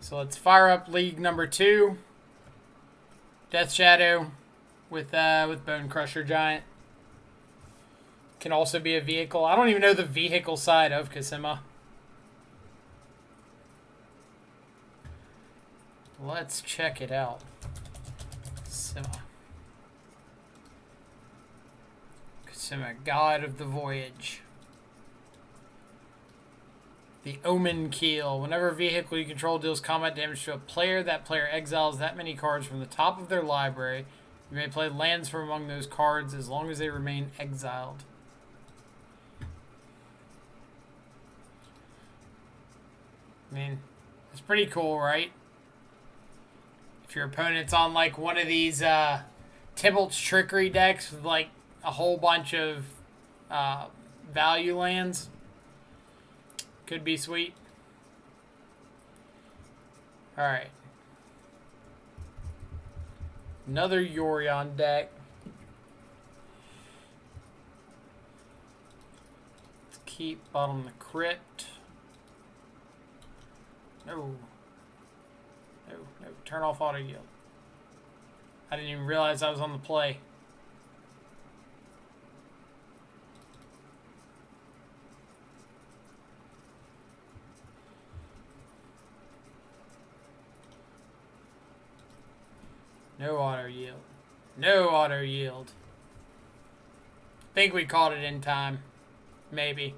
So let's fire up League number 2. Death Shadow with Bonecrusher Giant. Can also be a vehicle. I don't even know the vehicle side of Kasima. Let's check it out. Kasima, God of the Voyage. The Omen Keel. Whenever a vehicle you control deals combat damage to a player, that player exiles that many cards from the top of their library. You may play lands from among those cards as long as they remain exiled. I mean, it's pretty cool, right? If your opponent's on like one of these Tybalt's Trickery decks with like a whole bunch of value lands, could be sweet. Alright. Another Yorion deck. Let's keep bottom the crypt. No. No, no. Turn off auto yield. I didn't even realize I was on the play. No auto yield. No auto yield. Think we caught it in time. Maybe.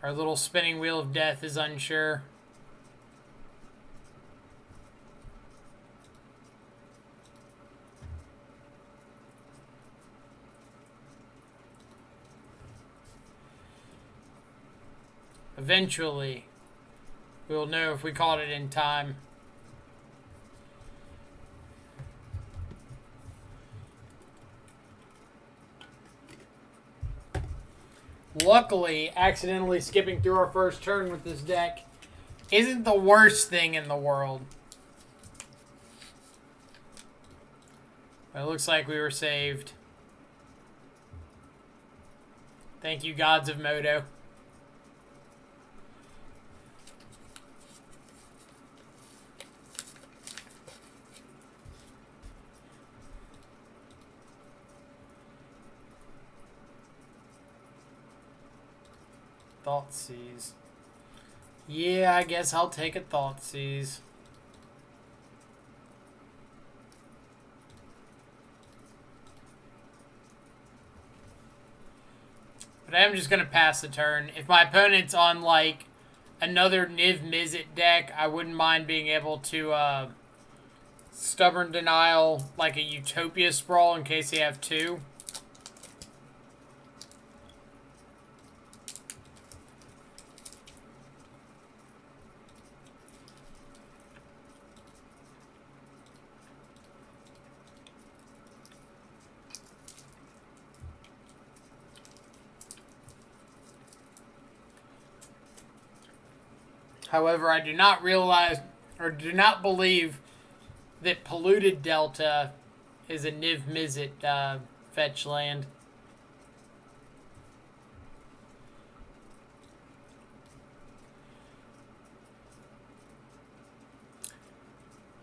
Our little spinning wheel of death is unsure. Eventually, we'll know if we caught it in time. Luckily, accidentally skipping through our first turn with this deck isn't the worst thing in the world. But it looks like we were saved. Thank you, gods of Moto. Thoughtseize. Yeah, I guess I'll take a Thoughtseize. But I'm just going to pass the turn. If my opponent's on, like, another Niv Mizzet deck, I wouldn't mind being able to Stubborn Denial, like a Utopia Sprawl in case they have 2. However, I do not realize or do not believe that Polluted Delta is a Niv Mizzet fetch land.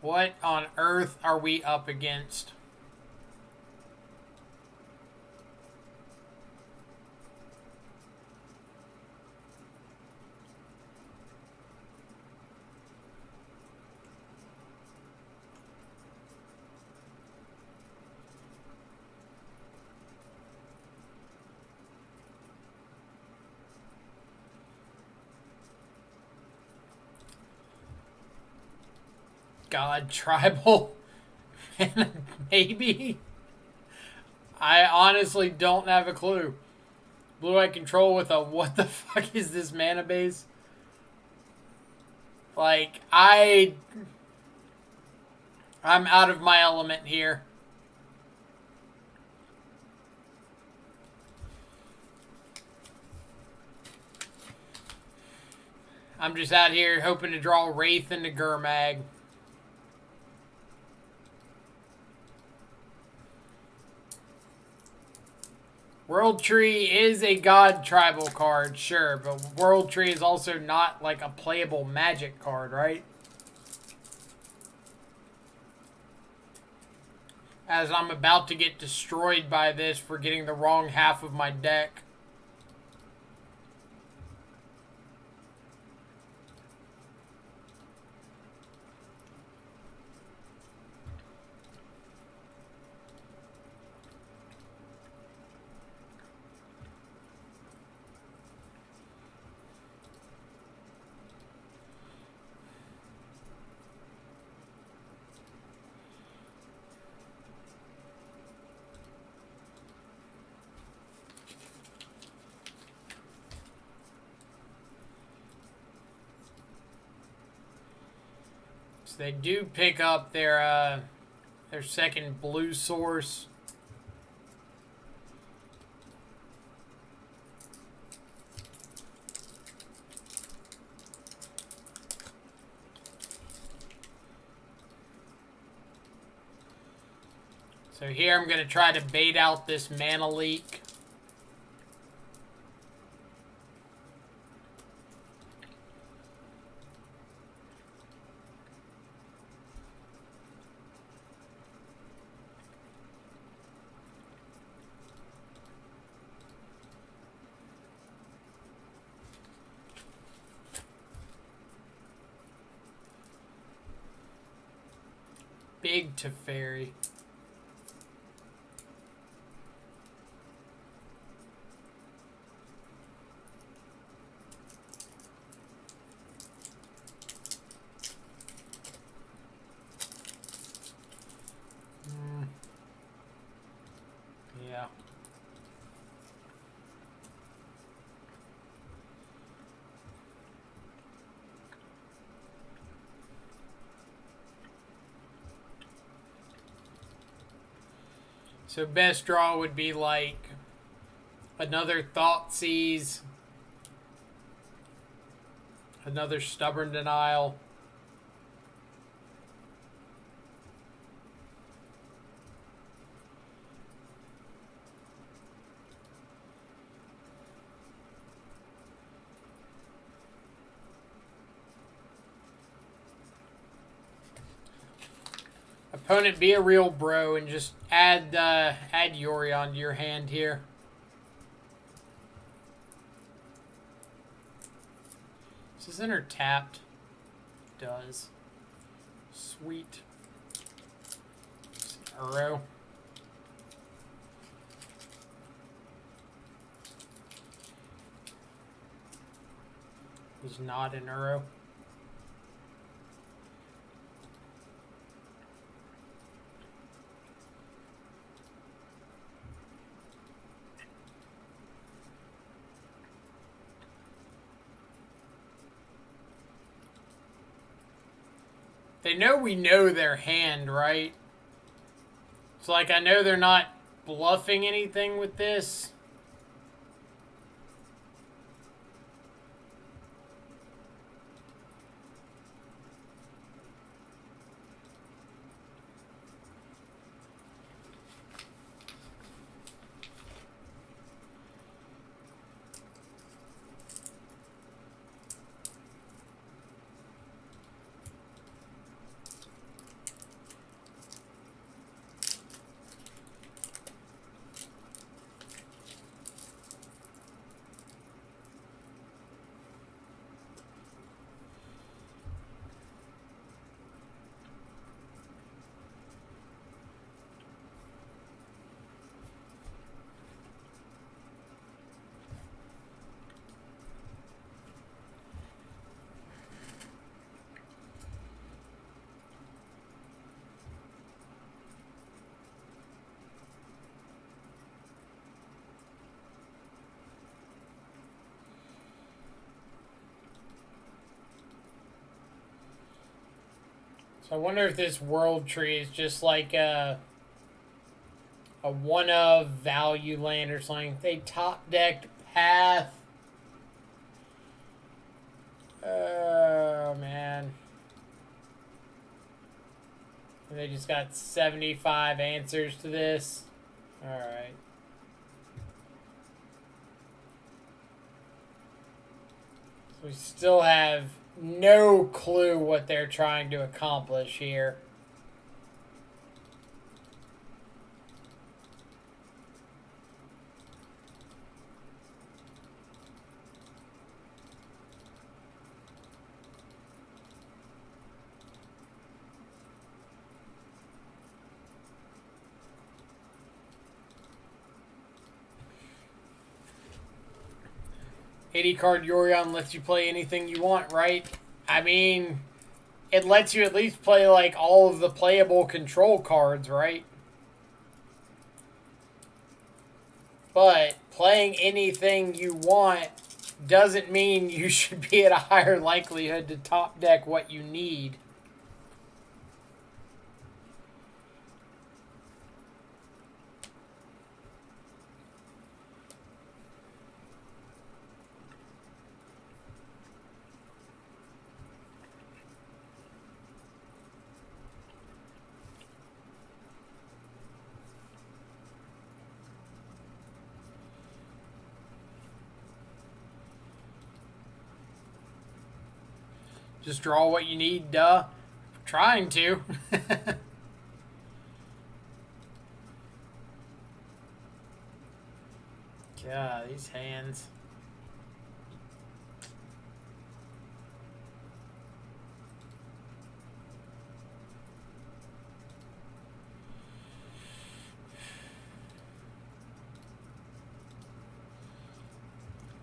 What on earth are we up against? God, tribal? Maybe? I honestly don't have a clue. Blue-White Control with a what the fuck is this mana base? Like, I'm out of my element here. I'm just out here hoping to draw Wraith into Gurmag. World Tree is a god tribal card, sure, but World Tree is also not like a playable Magic card, right? As I'm about to get destroyed by this for getting the wrong half of my deck. So they do pick up their second blue source. So here I'm going to try to bait out this mana leak. Big Teferi. Yeah. So best draw would be like another Thoughtseize, another Stubborn Denial. Opponent, be a real bro and just add Yorion to your hand here. Is this enter tapped? Does. Sweet. Uro. Is not an Uro. They know we know their hand, right? So, like, I know they're not bluffing anything with this. So I wonder if this World Tree is just like a one-of value land or something. They top-decked Path. Oh, man. And they just got 75 answers to this. Alright. We still have no clue what they're trying to accomplish here. $80 card Yorion lets you play anything you want, right? I mean, it lets you at least play like all of the playable control cards, right? But playing anything you want doesn't mean you should be at a higher likelihood to top deck what you need. Just draw what you need, duh. Trying to. God, these hands.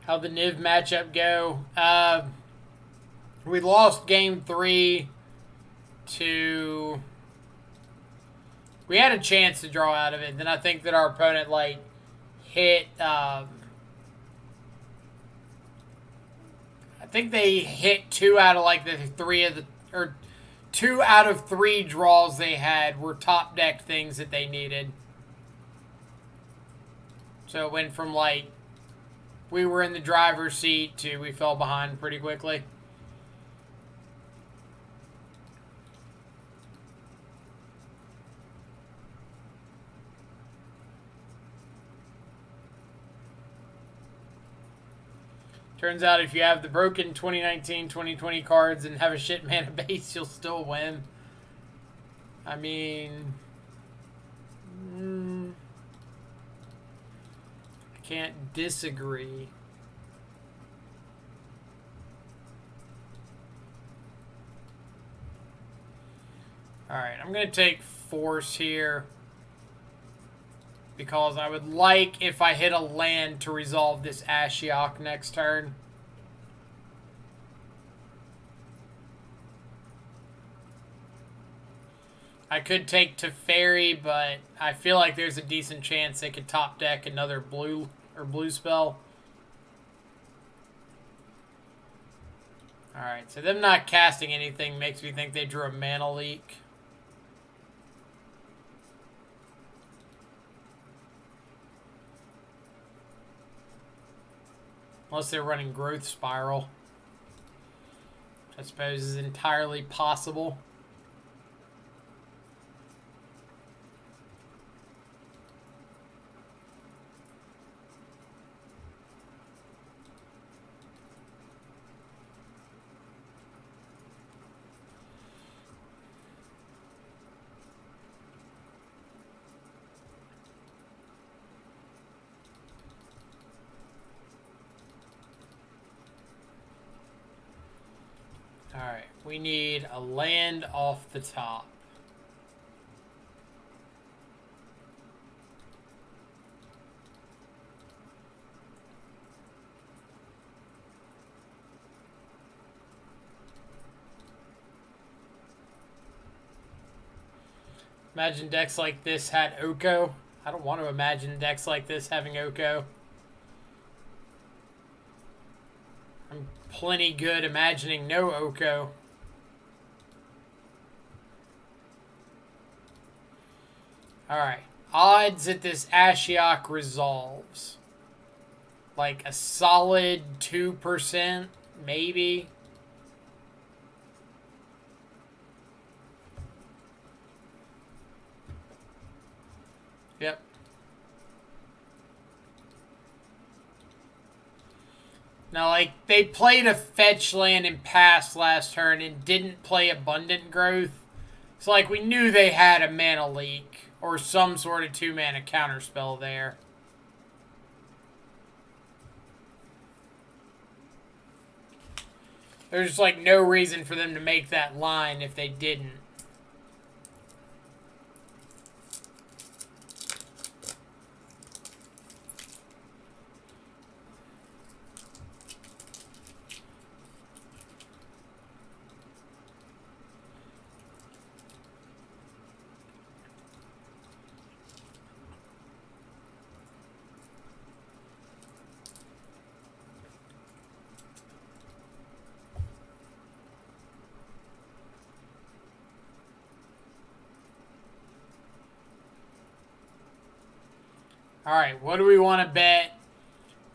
How'd the Niv matchup go? We lost game 3 to... We had a chance to draw out of it. Then I think that our opponent, like, hit... I think they hit 2 out of, like, the 3 of the... Or 2 out of 3 draws they had were top deck things that they needed. So it went from, like, we were in the driver's seat to we fell behind pretty quickly. Turns out if you have the broken 2019-2020 cards and have a shit mana base, you'll still win. I mean... I can't disagree. Alright, I'm going to take Force here. Because I would like, if I hit a land, to resolve this Ashiok next turn. I could take Teferi, but I feel like there's a decent chance they could top deck another blue spell. Alright, so them not casting anything makes me think they drew a mana leak. Unless they're running Growth Spiral. Which I suppose is entirely possible. Alright, we need a land off the top. Imagine decks like this had Oko. I don't want to imagine decks like this having Oko. I'm plenty good imagining no Oko. Alright. Odds that this Ashiok resolves. Like a solid 2%, maybe. Yep. Now, like, they played a fetch land and passed last turn and didn't play Abundant Growth. So, like, we knew they had a mana leak or some sort of 2-mana counterspell there. There's, like, no reason for them to make that line if they didn't. Alright, what do we want to bet?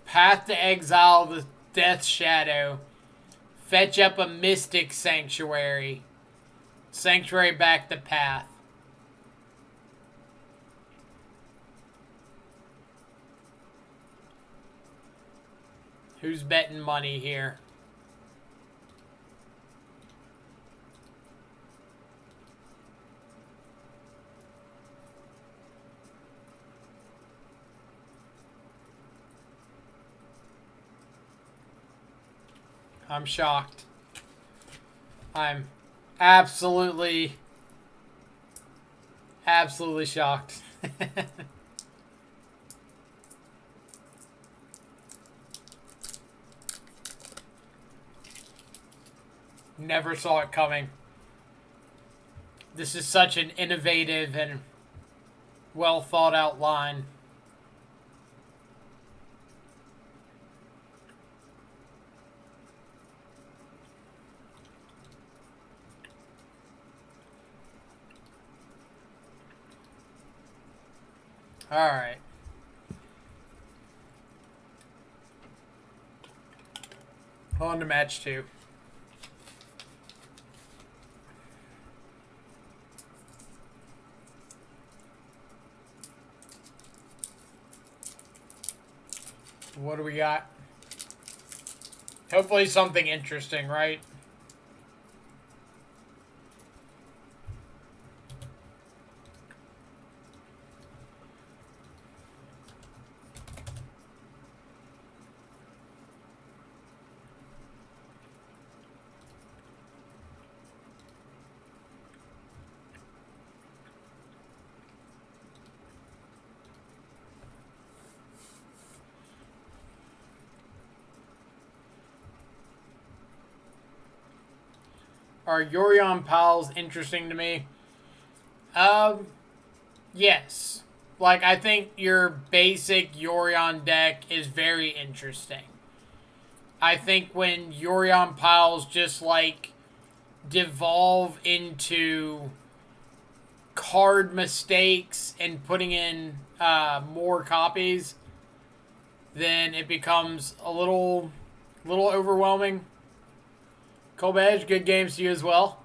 Path to Exile the Death Shadow. Fetch up a Mystic Sanctuary. Sanctuary back to Path. Who's betting money here? I'm shocked. I'm absolutely shocked. Never saw it coming. This is such an innovative and well thought out line. All right. On to match 2. What do we got? Hopefully something interesting, right? Are Yorion pals interesting to me? Yes. Like, I think your basic Yorion deck is very interesting. I think when Yorion piles just, like, devolve into card mistakes and putting in more copies, then it becomes a little overwhelming. Colbedge, good games to you as well.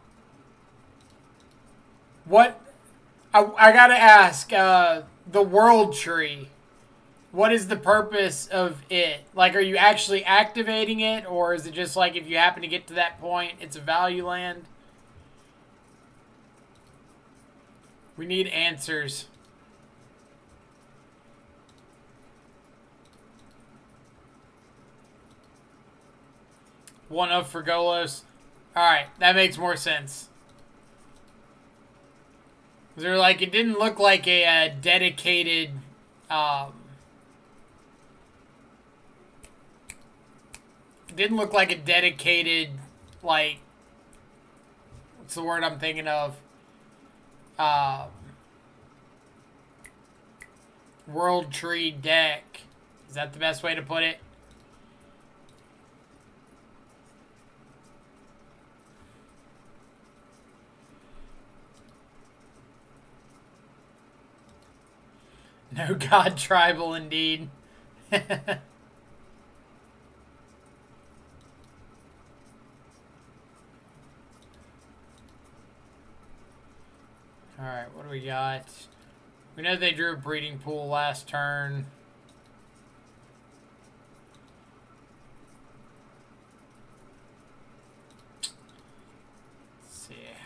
What? I gotta ask, the World Tree, what is the purpose of it? Like, are you actually activating it, or is it just like if you happen to get to that point, it's a value land? We need answers. One up for Golos. Alright, that makes more sense. They're like, it didn't look like a dedicated, it didn't look like a dedicated, like, what's the word I'm thinking of? World Tree deck. Is that the best way to put it? No God tribal indeed. Alright, what do we got? We know they drew a breeding pool last turn.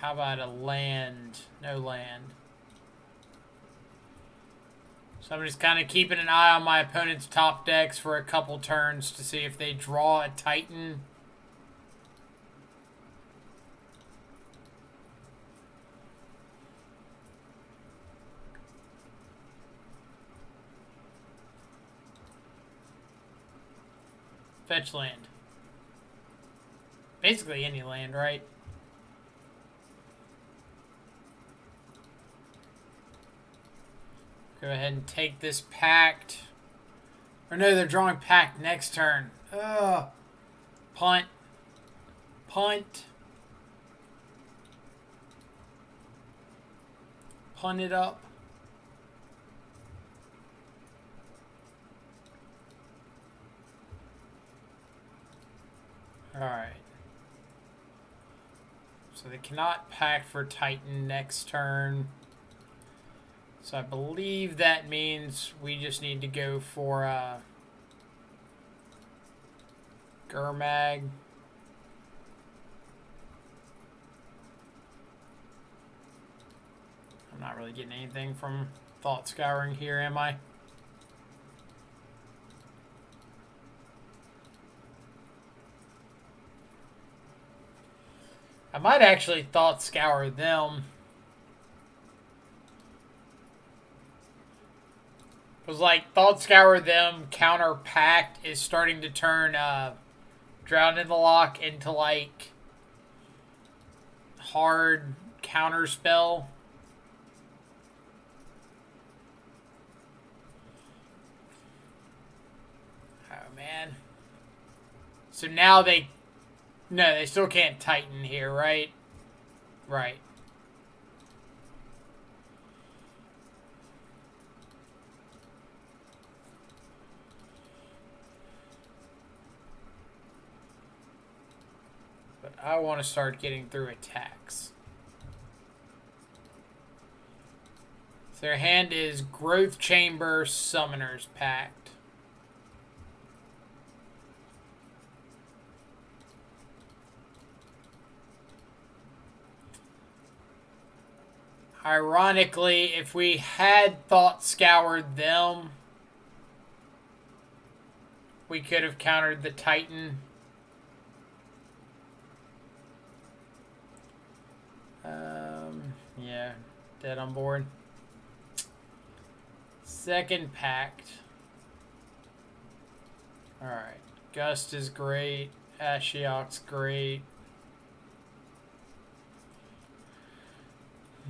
how about a land? No land. So I'm just kind of keeping an eye on my opponent's top decks for a couple turns to see if they draw a Titan. Fetch land. Basically any land, right? Go ahead and take this pact. Or no, they're drawing pact next turn. Ugh. Punt. Punt. Punt it up. Alright. So they cannot pact for Titan next turn. So I believe that means we just need to go for Gurmag. I'm not really getting anything from Thought Scouring here, am I? I might actually Thought Scour them. Because, like, Thought Scour them, counter Pact is starting to turn Drown in the Lock into, like, hard counter spell. Oh, man. So now they... No, they still can't Titan here, right? Right. But I want to start getting through attacks. So their hand is Growth Chamber, Summoner's Pact. Ironically, if we had Thought Scoured them, we could have countered the Titan. Yeah, dead on board. Second Pact. Alright, Gust is great. Ashiok's great.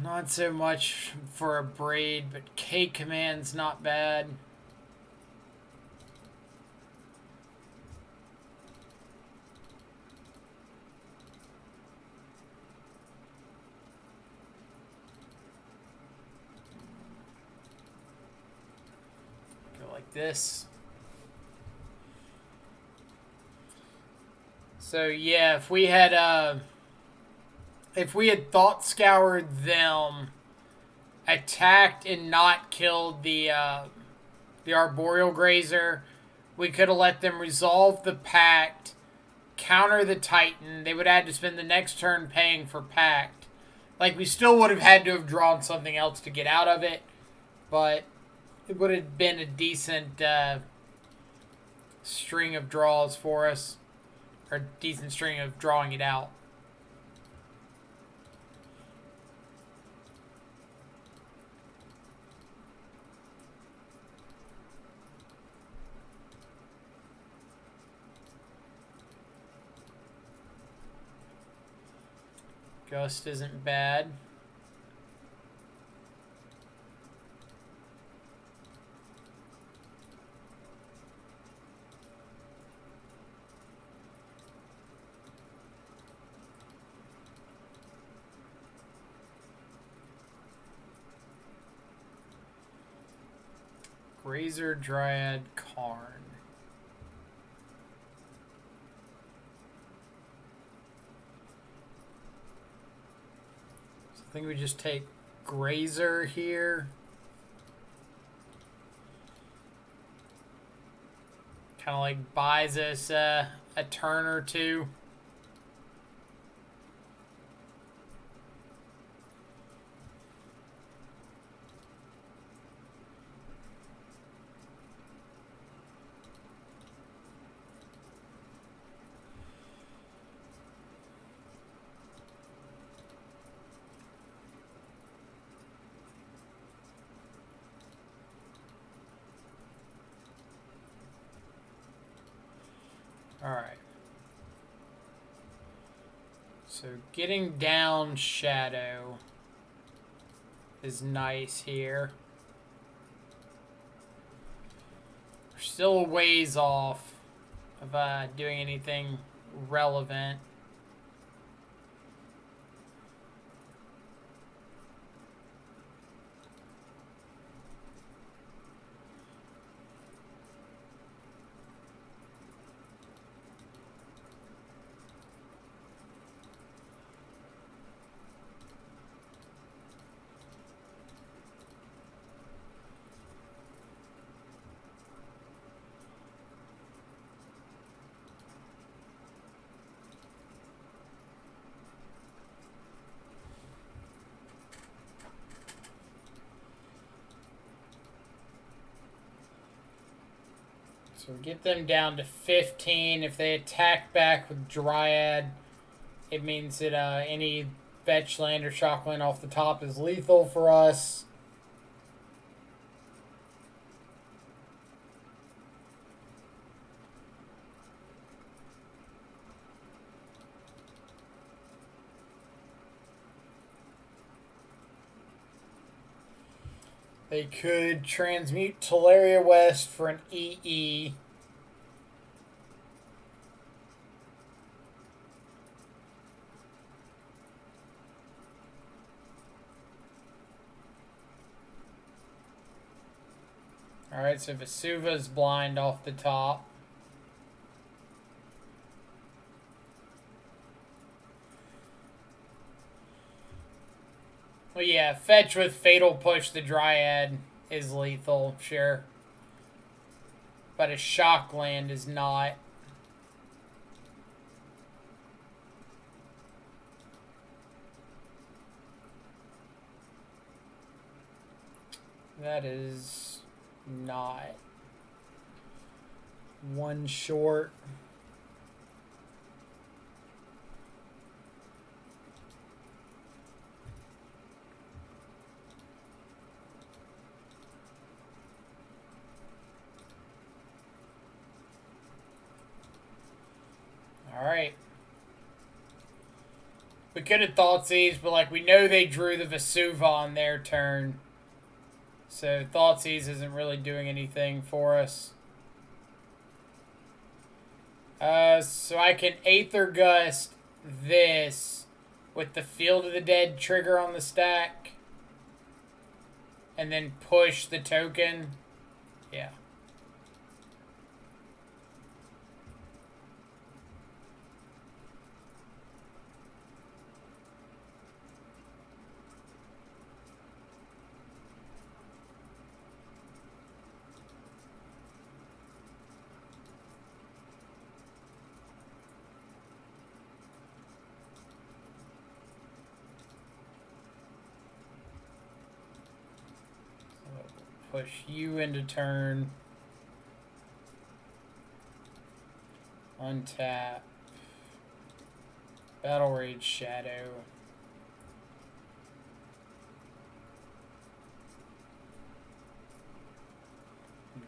Not so much for a Braid, but K-Command's not bad. Go like this. So yeah, if we had Thought Scoured them, attacked and not killed the Arboreal Grazer, we could have let them resolve the Pact, counter the Titan. They would have had to spend the next turn paying for Pact. Like, we still would have had to have drawn something else to get out of it, but it would have been a decent string of draws for us, or a decent string of drawing it out. Gust isn't bad. Grazer, Dryad, Karn. I think we just take Grazer here. Kind of like buys us a turn or two. Alright. So getting down Shadow is nice here. We're still a ways off of doing anything relevant. So get them down to 15. If they attack back with Dryad, it means that any fetch land or shock land off the top is lethal for us. They could transmute Teleria West for an EE. Alright, so Vesuva's blind off the top. Well, yeah, fetch with Fatal Push the Dryad is lethal, sure. But a shock land is not. That is not. One short. Alright. We could have Thoughtseize, but like we know they drew the Vesuva on their turn. So Thoughtseize isn't really doing anything for us. So I can Aether Gust this with the Field of the Dead trigger on the stack. And then push the token. Yeah. Push you into turn. Untap. Battle Rage Shadow.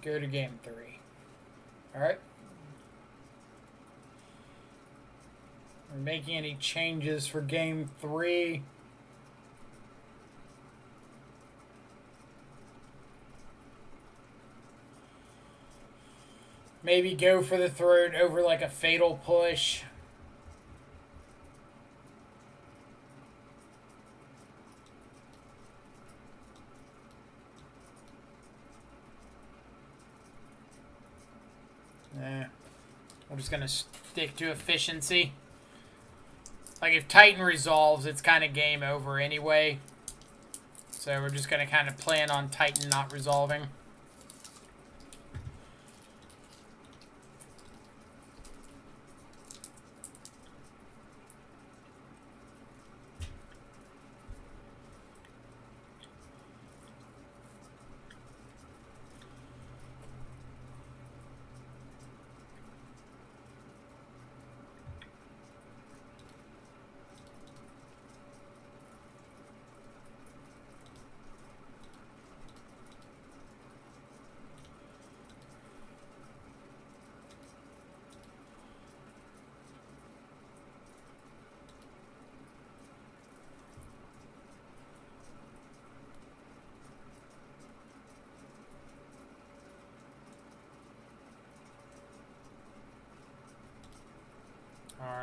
Go to game 3. Alright. We're making any changes for game 3. Maybe go for the throat over like a Fatal Push. Nah. We're just going to stick to efficiency. Like if Titan resolves, it's kind of game over anyway. So we're just going to kind of plan on Titan not resolving.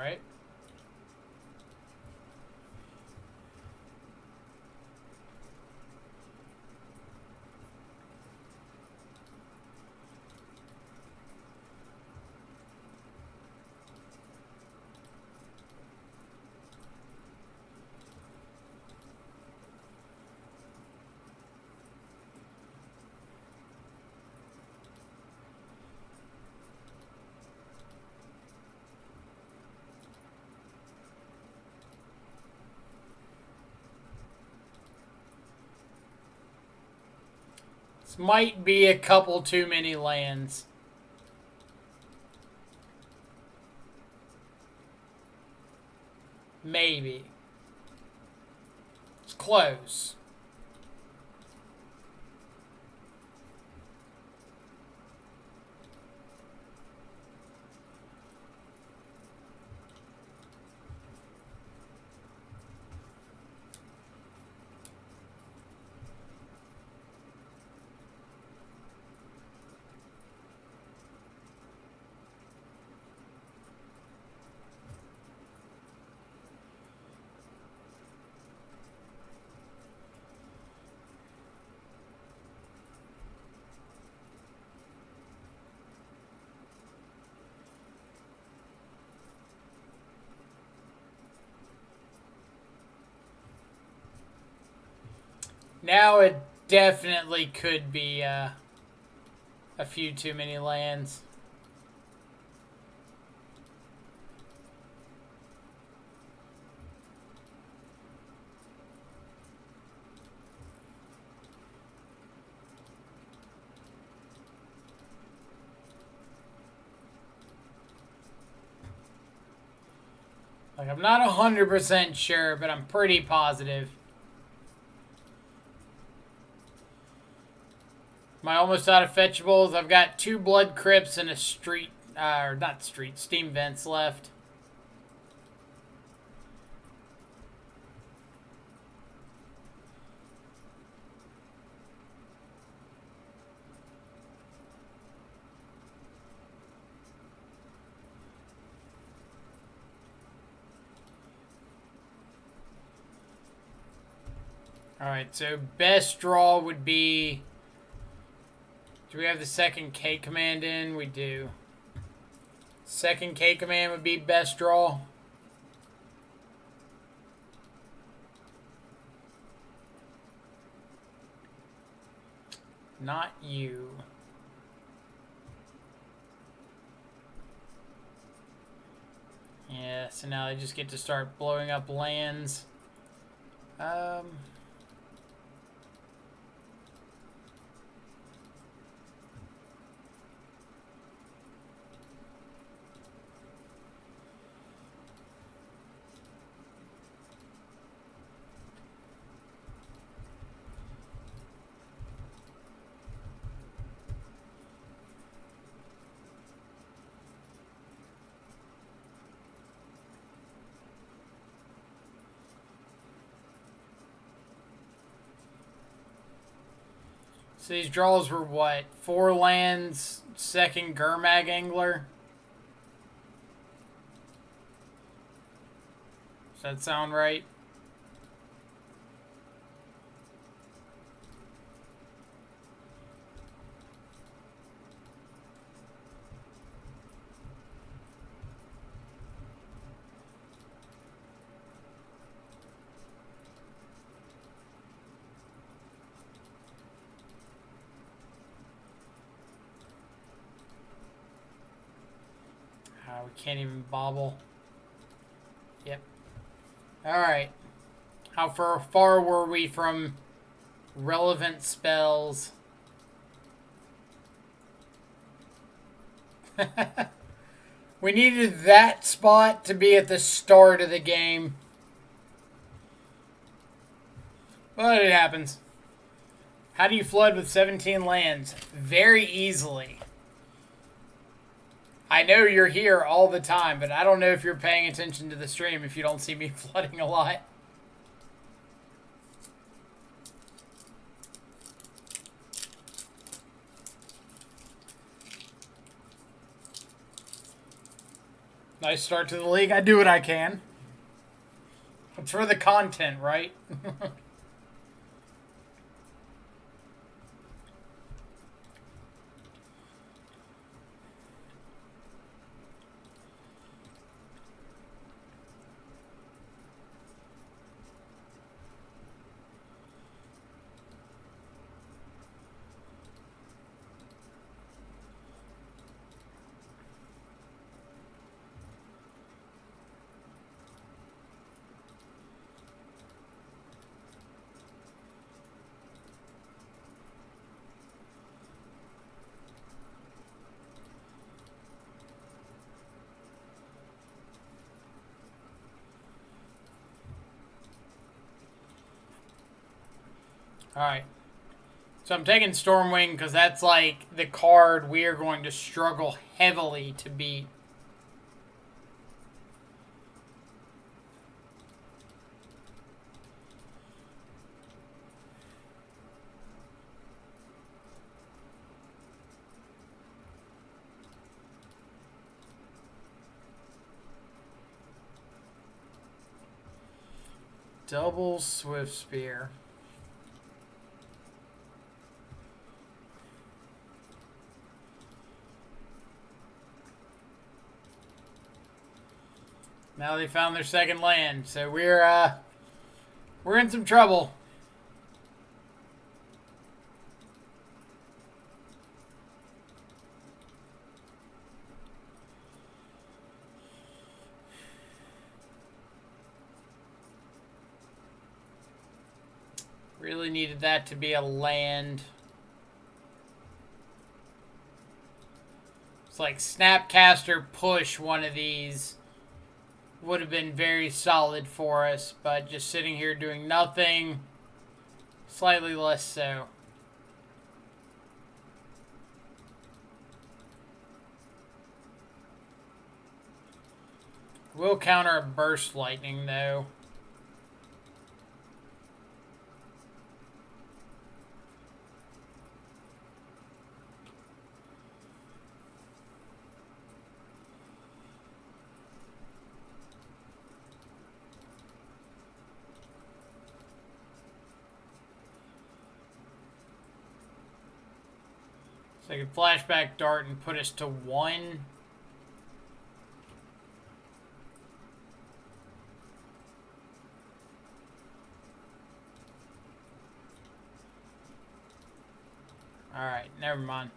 right? This might be a couple too many lands. Maybe. It's close. Now it definitely could be a few too many lands. Like, I'm not 100% sure, but I'm pretty positive. Am I almost out of fetchables? I've got 2 blood crypts and a street, or not street, steam vents left. Alright, so best draw would be... Do we have the second K command in? We do. Second K command would be best draw. Not you. Yeah, so now they just get to start blowing up lands. So these draws were what? 4 lands, second Gurmag Angler? Does that sound right? We can't even bobble. Yep. Alright. How far were we from relevant spells? We needed that spot to be at the start of the game. But it happens. How do you flood with 17 lands? Very easily. I know you're here all the time, but I don't know if you're paying attention to the stream if you don't see me flooding a lot. Nice start to the league. I do what I can. It's for the content, right? Alright. So I'm taking Stormwing because that's like the card we are going to struggle heavily to beat. Double Swift Spear. Now they found their second land, so we're in some trouble. Really needed that to be a land. It's like Snapcaster push one of these would have been very solid for us, but just sitting here doing nothing, slightly less so. We'll counter a Burst Lightning, though. So I can flashback dart and put us to 1. Alright, never mind.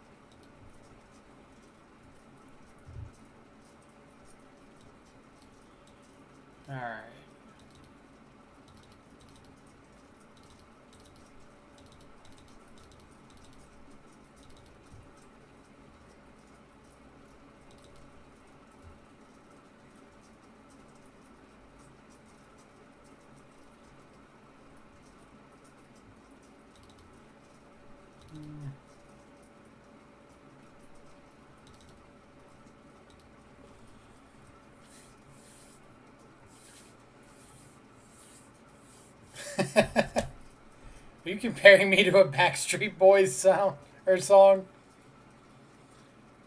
Alright. Are you comparing me to a Backstreet Boys sound or song?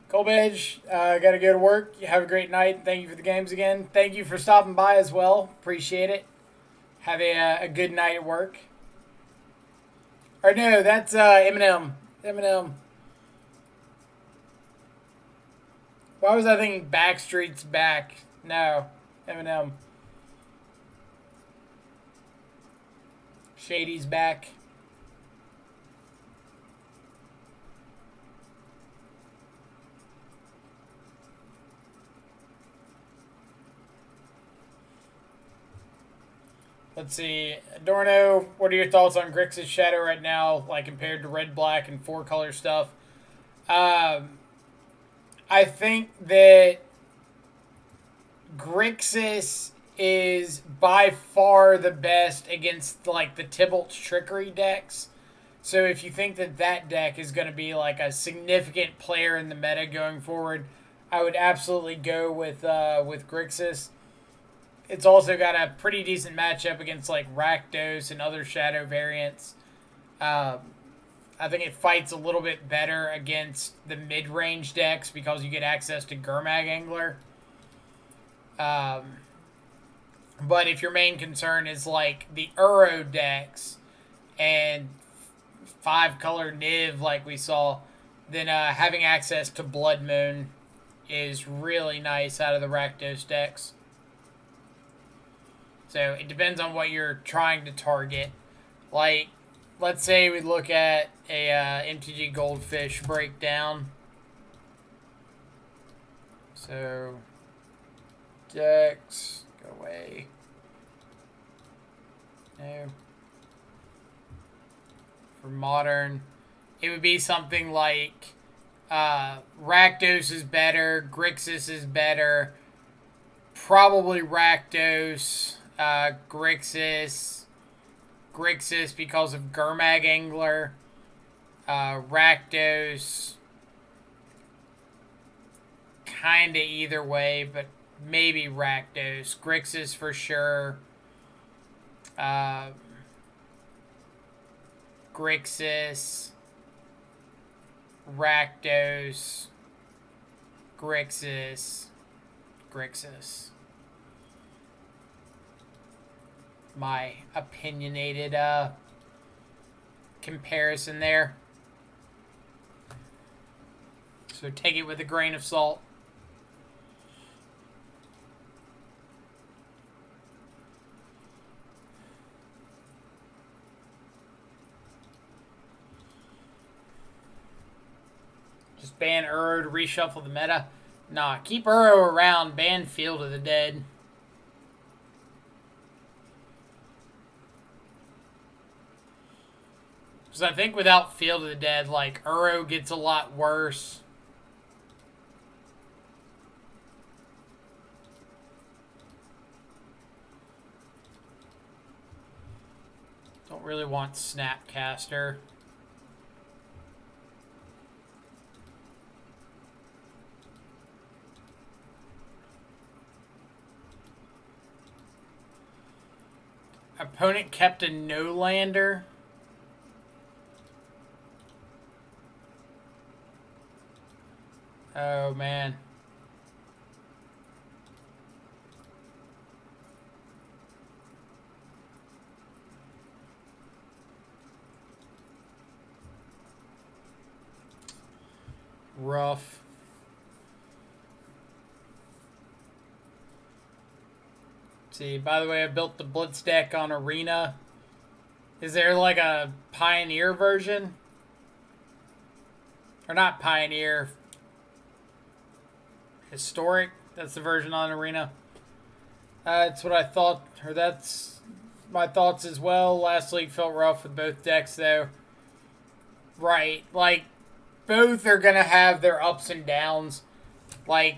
Colbedge, gotta go to work. You have a great night. Thank you for the games again. Thank you for stopping by as well. Appreciate it. Have a good night at work. Or no, that's Eminem. Eminem. Why was I thinking Backstreet's Back? No, Eminem. Shady's back. Let's see. Adorno, what are your thoughts on Grixis Shadow right now, like compared to red, black, and 4-color stuff? I think that Grixis is by far the best against like the Tybalt's Trickery decks. So if you think that that deck is going to be like a significant player in the meta going forward, I would absolutely go with Grixis. It's also got a pretty decent matchup against like Rakdos and other Shadow variants. I think it fights a little bit better against the mid-range decks because you get access to Gurmag Angler. But if your main concern is like the Uro decks and 5-color Niv like we saw, then having access to Blood Moon is really nice out of the Rakdos decks. So it depends on what you're trying to target. Like, let's say we look at a MTG Goldfish breakdown. So, decks, go away. No. For modern, it would be something like Rakdos is better, Grixis is better, probably Rakdos, Grixis because of Gurmag Angler, Rakdos, kinda either way, but maybe Rakdos, Grixis for sure, Grixis, Rakdos, Grixis. My opinionated comparison there. So take it with a grain of salt. Just ban Uro to reshuffle the meta. Nah, keep Uro around, ban Field of the Dead. Because I think without Field of the Dead, like, Uro gets a lot worse. Don't really want Snapcaster. Opponent kept a no-lander. Oh, man. Rough. See, by the way, I built the Blitz deck on Arena. Is there like a Pioneer version? Or not Pioneer. Historic? That's the version on Arena. That's what I thought, or that's my thoughts as well. Last league felt rough with both decks, though. Right, like, both are going to have their ups and downs. Like,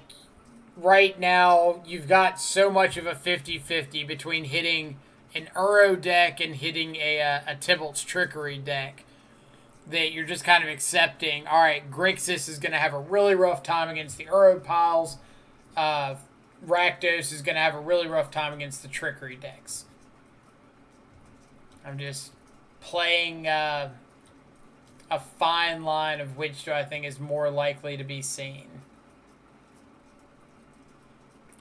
right now, you've got so much of a 50-50 between hitting an Uro deck and hitting a Tybalt's Trickery deck that you're just kind of accepting. All right, Grixis is going to have a really rough time against the Uro piles. Rakdos is going to have a really rough time against the Trickery decks. I'm just playing a fine line of which do I think is more likely to be seen.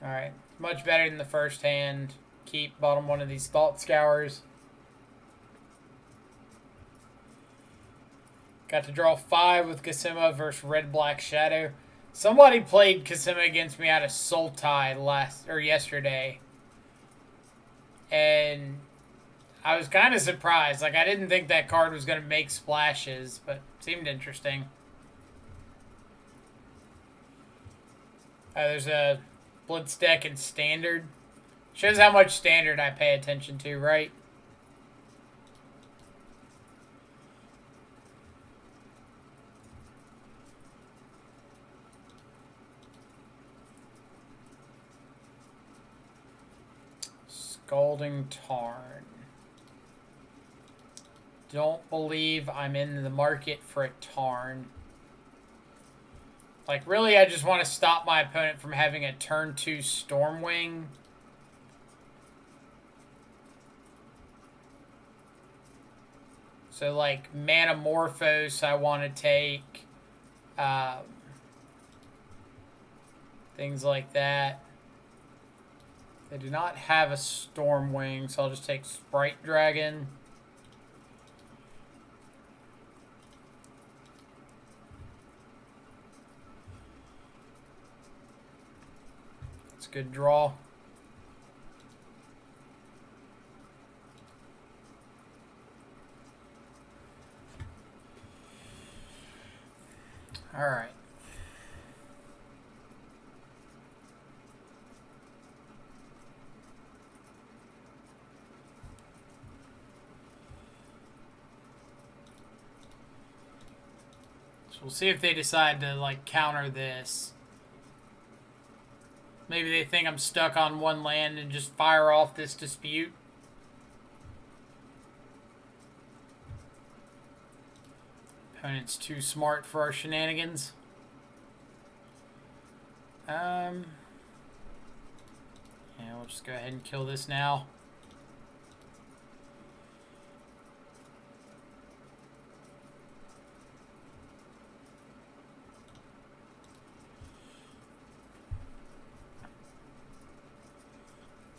All right, much better than the first hand. Keep bottom one of these Thought Scours. Got to draw 5 with Kasima versus Red-Black Shadow. Somebody played Kasima against me out of Sultai yesterday. And I was kind of surprised. Like, I didn't think that card was going to make splashes, but it seemed interesting. There's a Blitz deck in Standard. Shows how much Standard I pay attention to, right? Scalding Tarn. Don't believe I'm in the market for a Tarn. Like, really, I just want to stop my opponent from having a turn 2 Stormwing. So, like, Manamorphose I want to take. Things like that. They do not have a Storm Wing, so I'll just take Sprite Dragon. It's a good draw. All right. So we'll see if they decide to like counter this. Maybe they think I'm stuck on one land and just fire off this dispute. Opponent's too smart for our shenanigans. Yeah, we'll just go ahead and kill this now.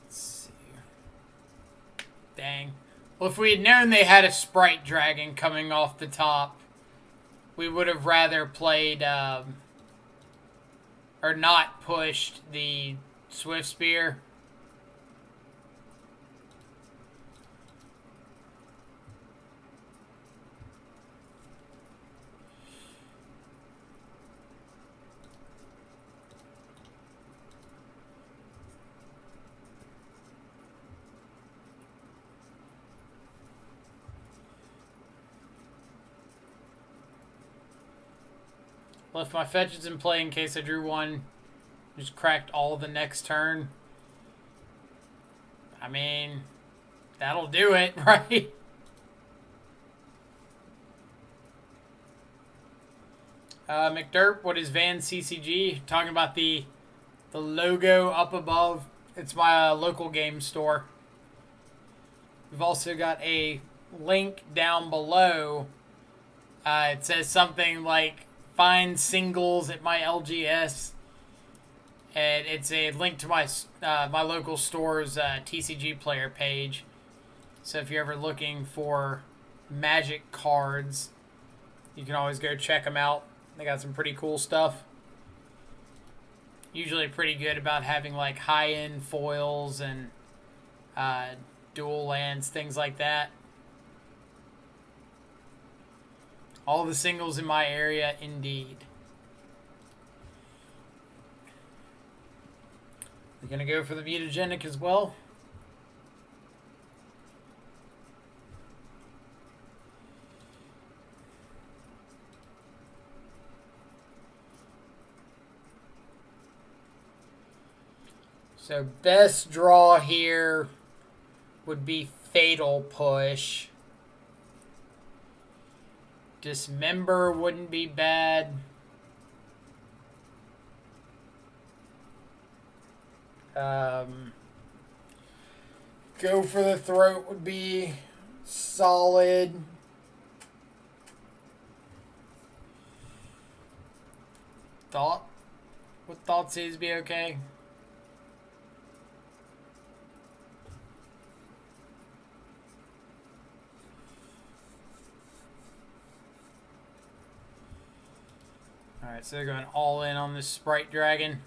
Let's see. Dang. Well, if we had known they had a Sprite Dragon coming off the top, we would have rather played, or not pushed the Swift Spear. Left my fetches in play in case I drew one. Just cracked all the next turn. I mean, that'll do it, right? McDerp, what is Van CCG? Talking about the logo up above. It's my local game store. We've also got a link down below. It says something like, find singles at my LGS, and it's a link to my my local store's TCG player page. So if you're ever looking for Magic cards, you can always go check them out. They got some pretty cool stuff. Usually pretty good about having like high-end foils and dual lands, things like that. All the singles in my area, indeed. We're going to go for the mutagenic as well. So best draw here would be Fatal Push. Dismember wouldn't be bad. Go for the Throat would be solid. Thought? Would Thoughtseize be okay? Alright, so they're going all in on this Sprite Dragon.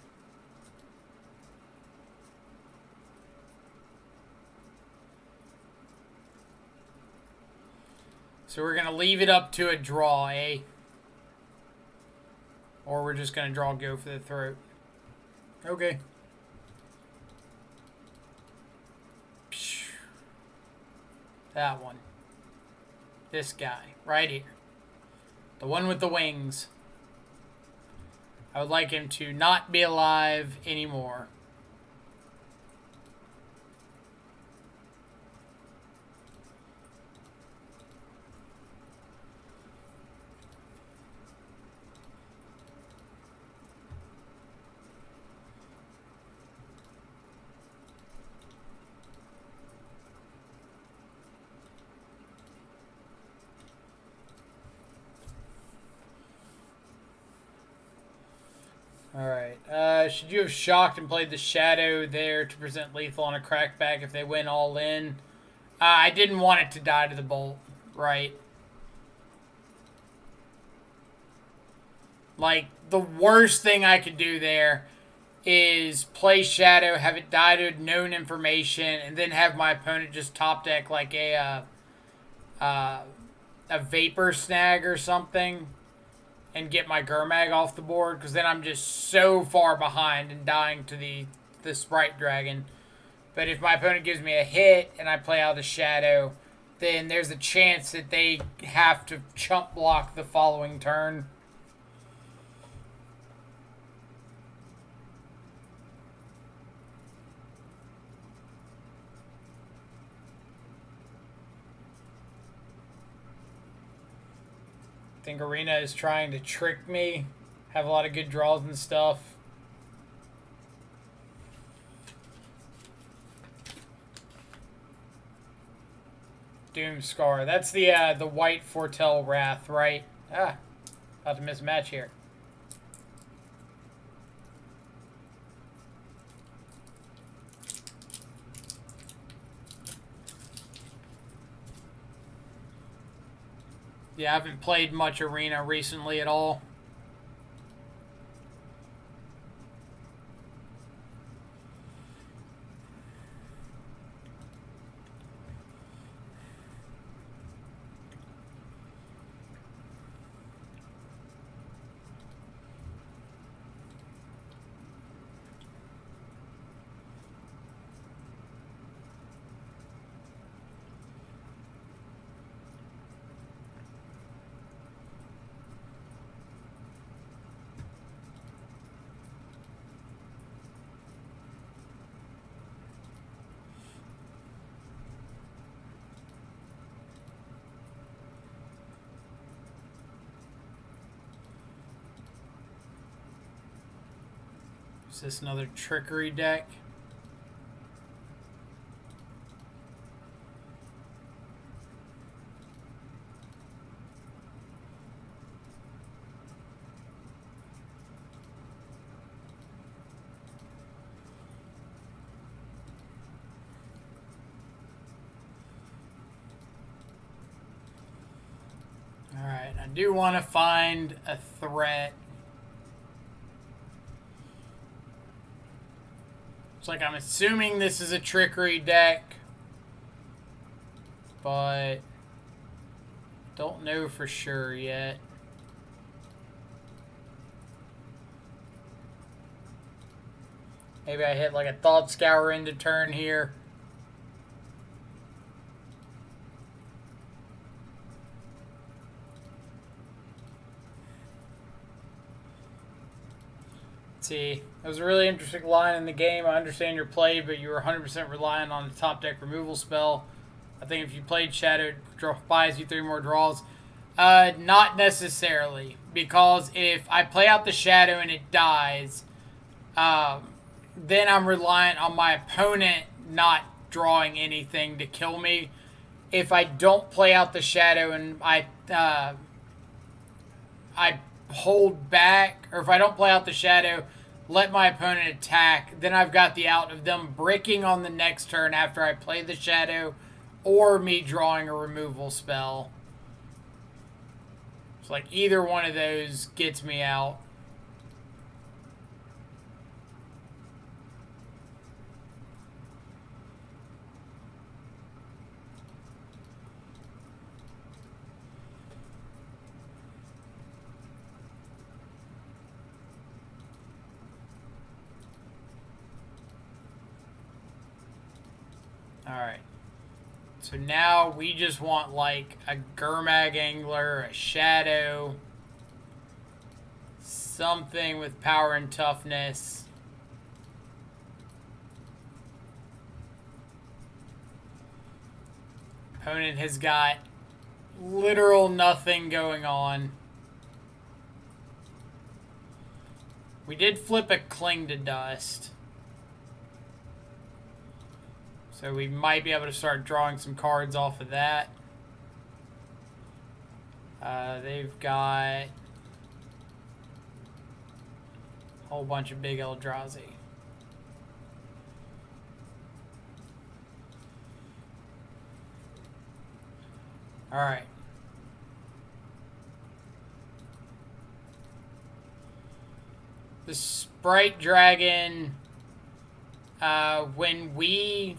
So we're going to leave it up to a draw, eh? Or we're just going to draw Go for the Throat. Okay. That one. This guy, right here. The one with the wings. I would like him to not be alive anymore. should you have shocked and played the Shadow there to present lethal on a crackback if they went all in? I didn't want it to die to the Bolt, right? Like, the worst thing I could do there is play Shadow, have it die to known information, and then have my opponent just top deck like a Vapor Snag or something and get my Gurmag off the board, because then I'm just so far behind and dying to the Sprite Dragon. But if my opponent gives me a hit and I play out the Shadow, then there's a chance that they have to chump block the following turn. I think Arena is trying to trick me. Have a lot of good draws and stuff. Doomscar. That's the white Foretell Wrath, right? Ah, about to miss a match here. Yeah, I haven't played much Arena recently at all. Is this another Trickery deck? Alright, I do want to find a threat. It's like I'm assuming this is a Trickery deck, but don't know for sure yet. Maybe I hit like a Thought Scour into turn here. See, that was a really interesting line in the game. I understand your play, but you were 100% relying on a top deck removal spell. I think if you played Shadow, it buys you 3 more draws. Not necessarily, because if I play out the Shadow and it dies, then I'm reliant on my opponent not drawing anything to kill me. If I don't play out the Shadow and I hold back, or if I don't play out the Shadow, let my opponent attack, then I've got the out of them bricking on the next turn after I play the Shadow, or me drawing a removal spell. It's like either one of those gets me out. Alright. So now we just want like a Gurmag Angler, a Shadow, something with power and toughness. Opponent has got literal nothing going on. We did flip a Cling to Dust. So we might be able to start drawing some cards off of that. They've got Whole bunch of big Eldrazi. Alright. The Sprite Dragon, when we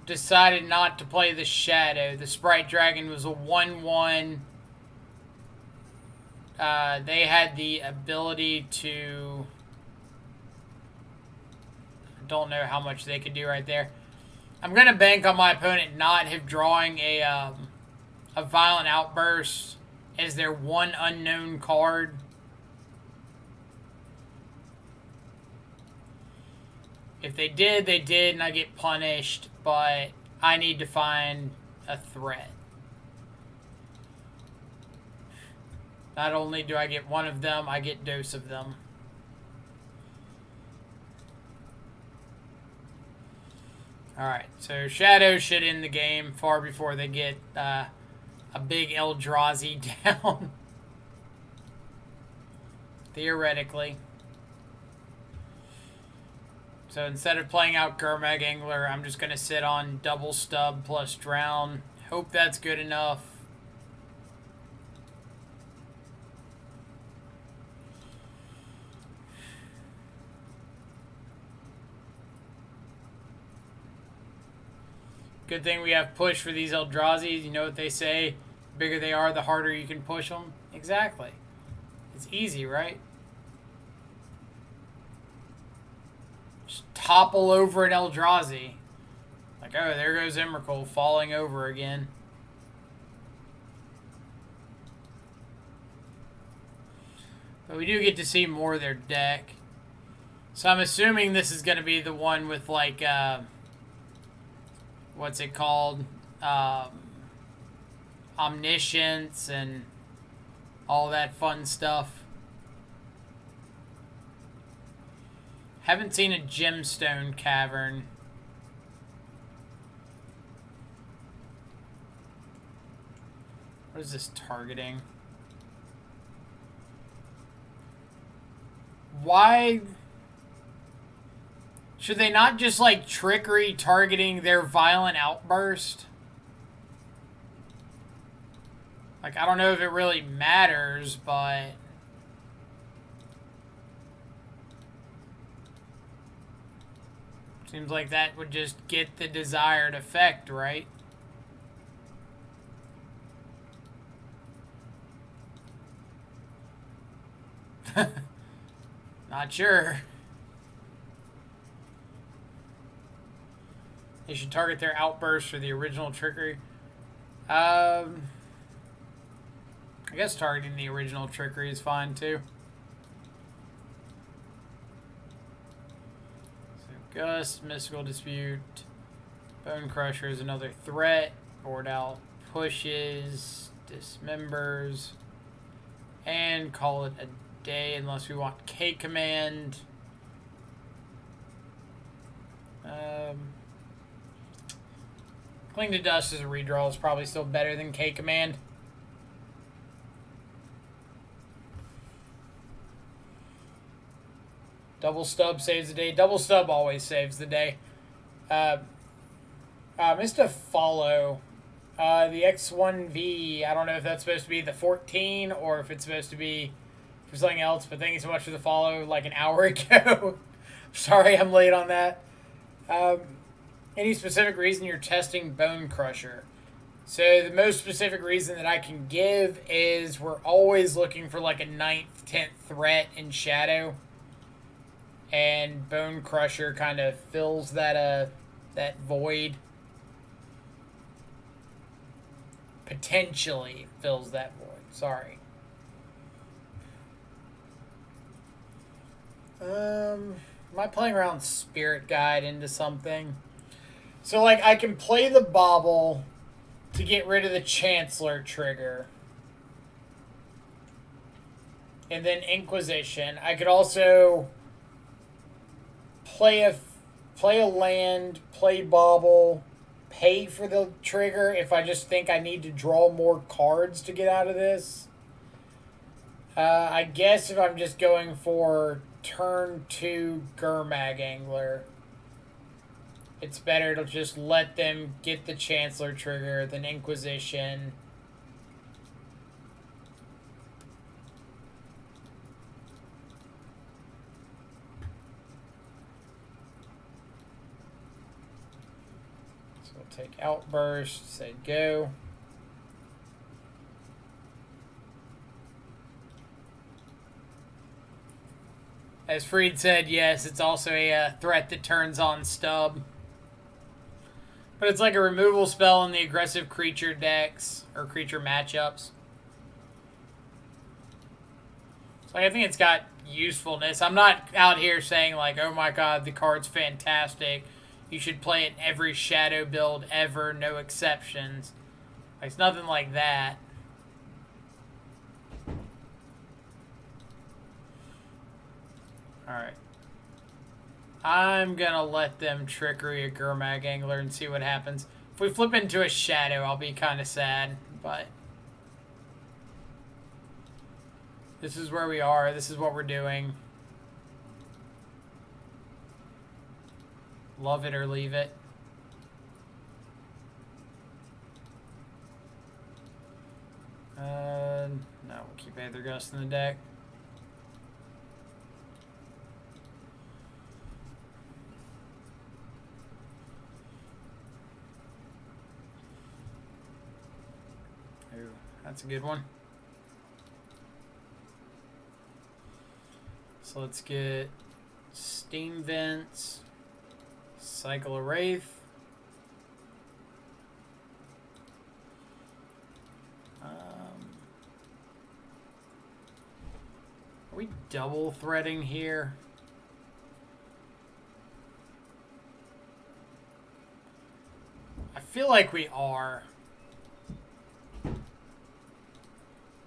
decided not to play the Shadow, the Sprite Dragon was a 1/1. They had the ability to... I don't know how much they could do right there. I'm going to bank on my opponent not have drawing a Violent Outburst as their one unknown card. If they did, they did, and I get punished, but I need to find a threat. Not only do I get one of them, I get dose of them. Alright, so Shadow should end the game far before they get a big Eldrazi down. Theoretically. So instead of playing out Gurmag Angler, I'm just going to sit on double stub plus drown. Hope that's good enough. Good thing we have push for these Eldrazi. You know what they say? The bigger they are, the harder you can push them. Exactly. It's easy, right? Just topple over an Eldrazi. Like, oh, there goes Emrakul falling over again. But we do get to see more of their deck. So I'm assuming this is going to be the one with, like, what's it called? Omniscience and all that fun stuff. Haven't seen a Gemstone Cavern. What is this targeting? Why should they not just like Trickery targeting their Violent Outburst? Like, I don't know if it really matters, but seems like that would just get the desired effect, right? Not sure. They should target their outburst for the original Trickery. I guess targeting the original Trickery is fine too. So Gust, Mystical Dispute, Bonecrusher is another threat. Board out pushes, dismembers, and call it a day unless we want K Command. Cling to Dust as a redraw is probably still better than K Command. Double Stub saves the day. Double Stub always saves the day. Missed a follow. The X1V, I don't know if that's supposed to be the 14 or if it's supposed to be for something else, but thank you so much for the follow like an hour ago. Sorry I'm late on that. Any specific reason you're testing Bonecrusher? So the most specific reason that I can give is we're always looking for like a 9th, 10th threat in Shadow. And Bonecrusher kind of fills that void. Potentially fills that void. Sorry. Am I playing around Spirit Guide into something? So, like, I can play the Bauble to get rid of the Chancellor trigger. And then Inquisition. I could also play a land, play Bauble, pay for the trigger if I just think I need to draw more cards to get out of this. I guess if I'm just going for turn 2 Gurmag Angler, it's better to just let them get the Chancellor trigger than Inquisition. So we'll take Outburst, say go. As Freed said, yes, it's also a threat that turns on Stub. But it's like a removal spell in the aggressive creature decks, or creature matchups. So I think it's got usefulness. I'm not out here saying like, oh my god, the card's fantastic. You should play it in every Shadow build ever, no exceptions. Like, it's nothing like that. Alright. I'm gonna let them Trickery a Gurmag Angler and see what happens. If we flip into a Shadow, I'll be kind of sad, but this is where we are. This is what we're doing. Love it or leave it. No, we'll keep Aether Gust in the deck. Ooh, that's a good one. So let's get Steam Vents, Cycle of Wraith. Are we double threading here? I feel like we are.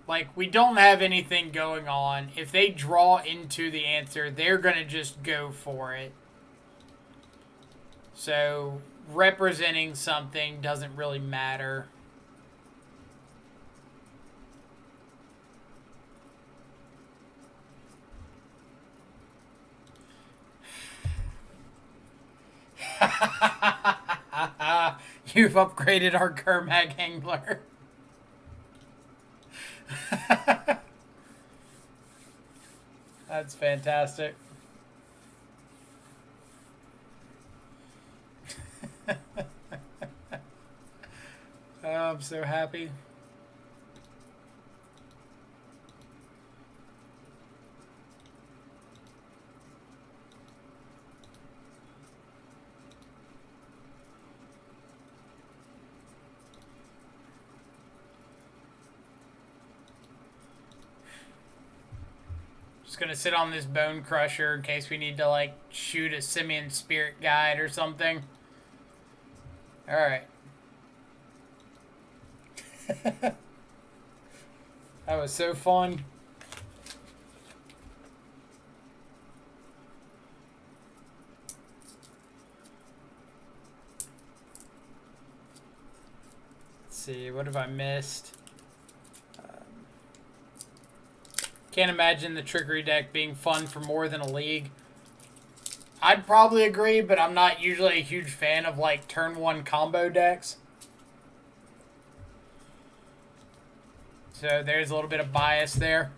Like, we don't have anything going on. If they draw into the answer, they're going to just go for it. So, representing something doesn't really matter. You've upgraded our Gurmag Angler. That's fantastic. Oh, I'm so happy. Just gonna sit on this Bonecrusher in case we need to, like, shoot a Simian Spirit Guide or something. Alright. That was so fun. Let's see, what have I missed? Can't imagine the Trickery deck being fun for more than a league. I'd probably agree, but I'm not usually a huge fan of, like, turn 1 combo decks. So there's a little bit of bias there.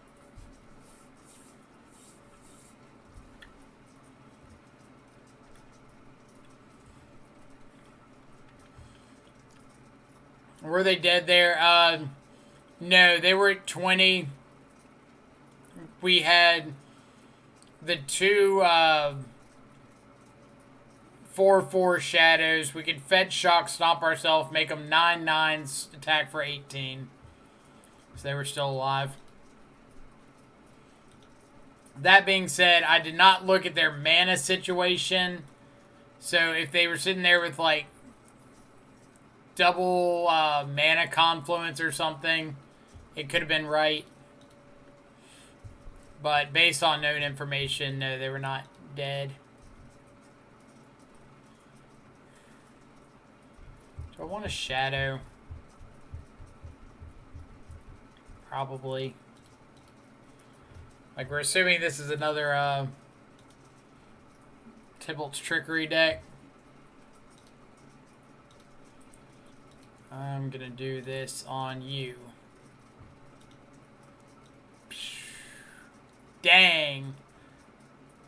Were they dead there? No, they were at 20. We had the two 4/4 shadows. We could fetch shock, stomp ourselves, make them 9/9s, attack for 18. So they were still alive. That being said, I did not look at their mana situation. So if they were sitting there with like double mana confluence or something, it could have been right. But based on known information, no, they were not dead. Do I want a shadow? Probably. Like, we're assuming this is another Tybalt's Trickery deck. I'm gonna do this on you. Dang.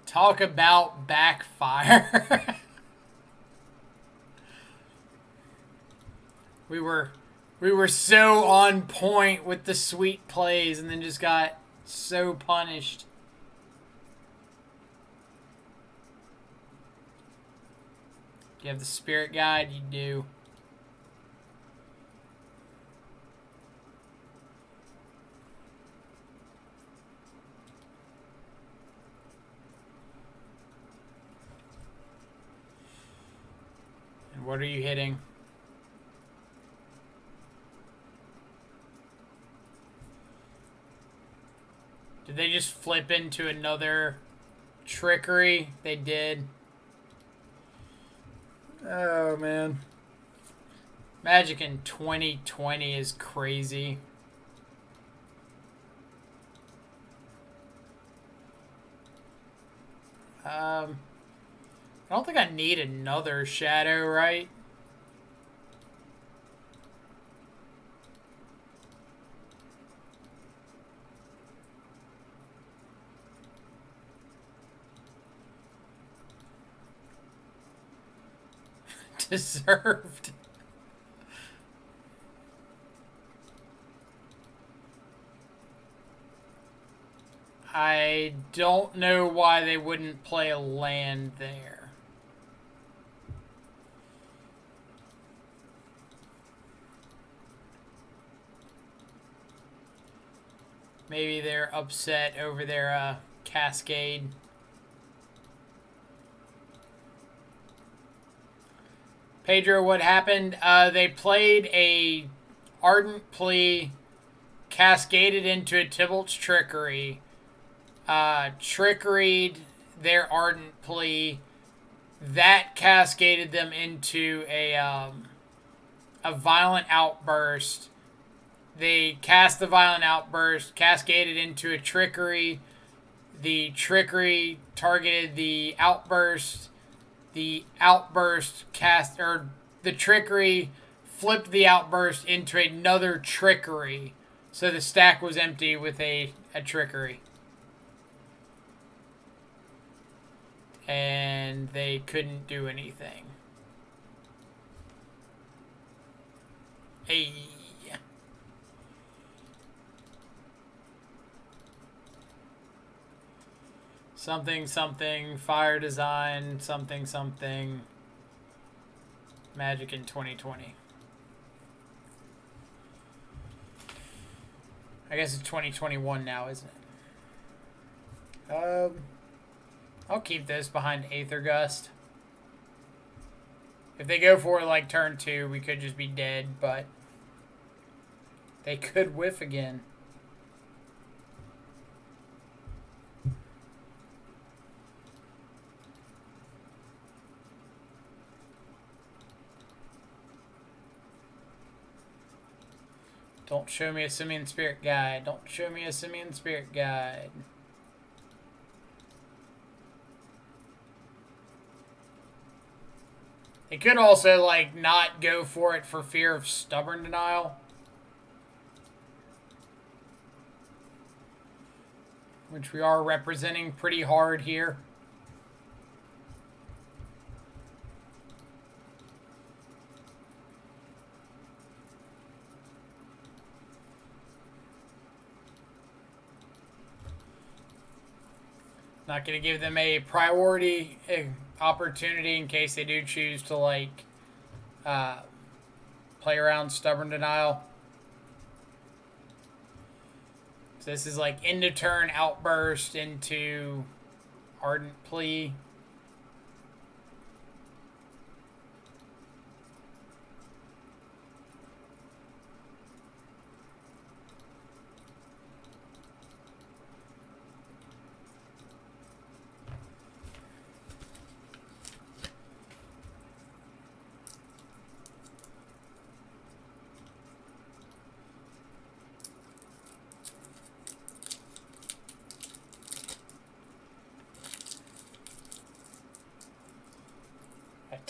Talk about backfire. We were so on point with the sweet plays and then just got so punished. Do you have the spirit guide? You do. And what are you hitting? Did they just flip into another Trickery? They did. Oh, man. Magic in 2020 is crazy. I don't think I need another shadow, right? Deserved. I don't know why they wouldn't play a land there. Maybe they're upset over their Cascade. Pedro, what happened? They played a Ardent Plea, cascaded into a Tybalt's Trickery, trickeried their Ardent Plea. That cascaded them into a Violent Outburst. They cast the Violent Outburst, cascaded into a Trickery. The Trickery targeted the Outburst. The Outburst the Trickery flipped the Outburst into another Trickery. So the stack was empty with a Trickery. And they couldn't do anything. Hey. Something, something, fire design, something, something, Magic in 2020. I guess it's 2021 now, isn't it? I'll keep this behind Aether Gust. If they go for it like turn 2, we could just be dead, but they could whiff again. Don't show me a Simian Spirit Guide. Don't show me a Simian Spirit Guide. They could also, like, not go for it for fear of Stubborn Denial. Which we are representing pretty hard here. Not going to give them a priority opportunity in case they do choose to, like, play around Stubborn Denial. So this is like end of turn Outburst into Ardent Plea.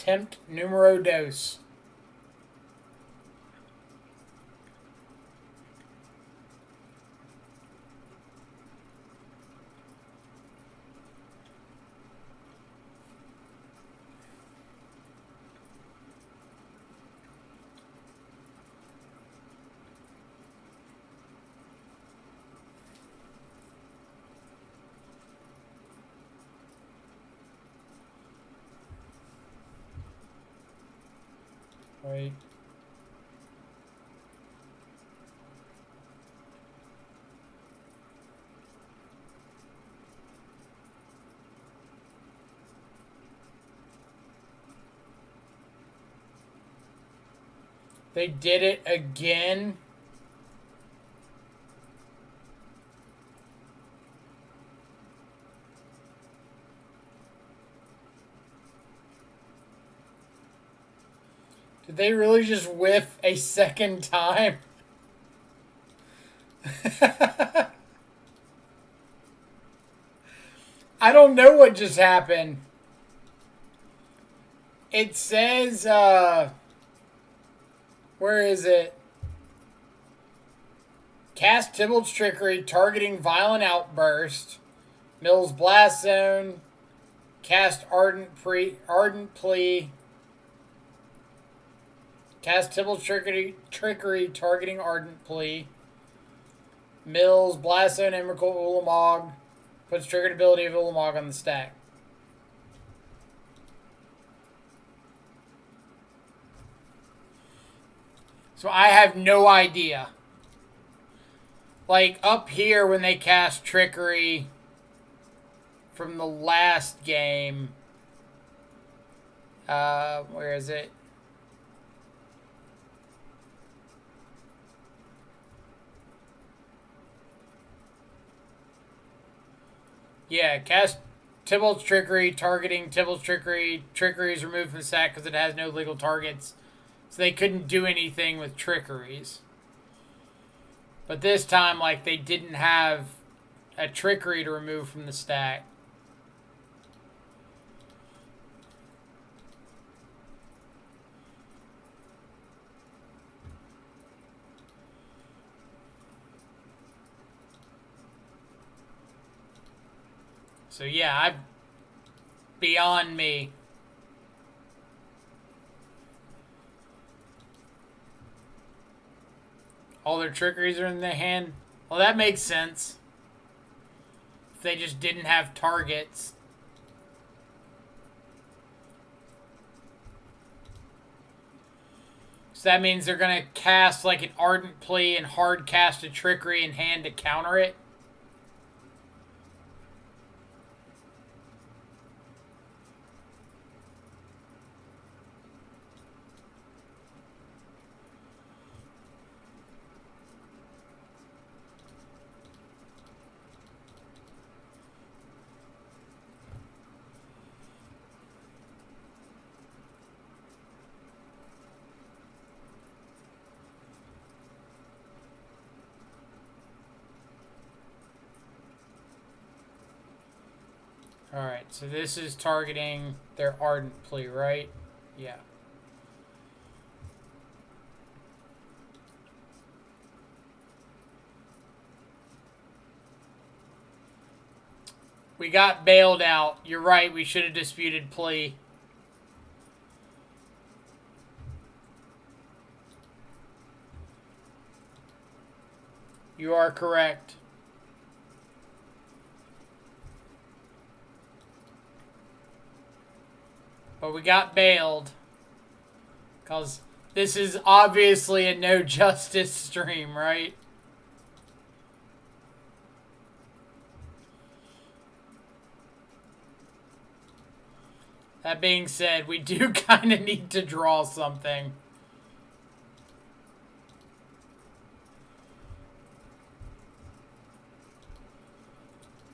Attempt numero dos. Right. They did it again. Did they really just whiff a second time? I don't know what just happened. It says, where is it? Cast Tybalt's Trickery, targeting Violent Outburst. Mills Blast Zone. Cast Ardent Plea. Cast Tybalt's Trickery, targeting Ardent Plea. Mills Blast Zone Emrakul Ulamog. Puts triggered ability of Ulamog on the stack. So I have no idea. Like, up here when they cast Trickery from the last game. Where is it? Yeah, cast Tybalt's Trickery, targeting Tybalt's Trickery. Trickery is removed from the stack because it has no legal targets. So they couldn't do anything with Trickeries. But this time, like, they didn't have a Trickery to remove from the stack. So yeah, beyond me. All their Trickeries are in their hand. Well, that makes sense. If they just didn't have targets. So that means they're going to cast like an Ardent Plea and hard cast a Trickery in hand to counter it. Alright, so this is targeting their Ardent Plea, right? Yeah. We got bailed out. You're right, we should have disputed plea. You are correct. But we got bailed. Because this is obviously a no justice stream, right? That being said, we do kind of need to draw something.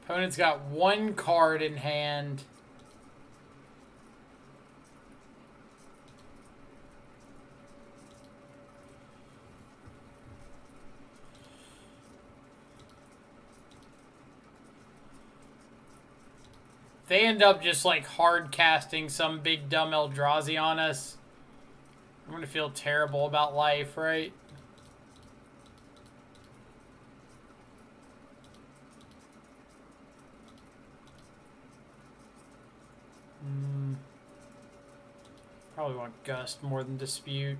Opponent's got one card in hand. they end up just like hard casting some big dumb Eldrazi on us, I'm gonna feel terrible about life, right? Probably want Gust more than Dispute.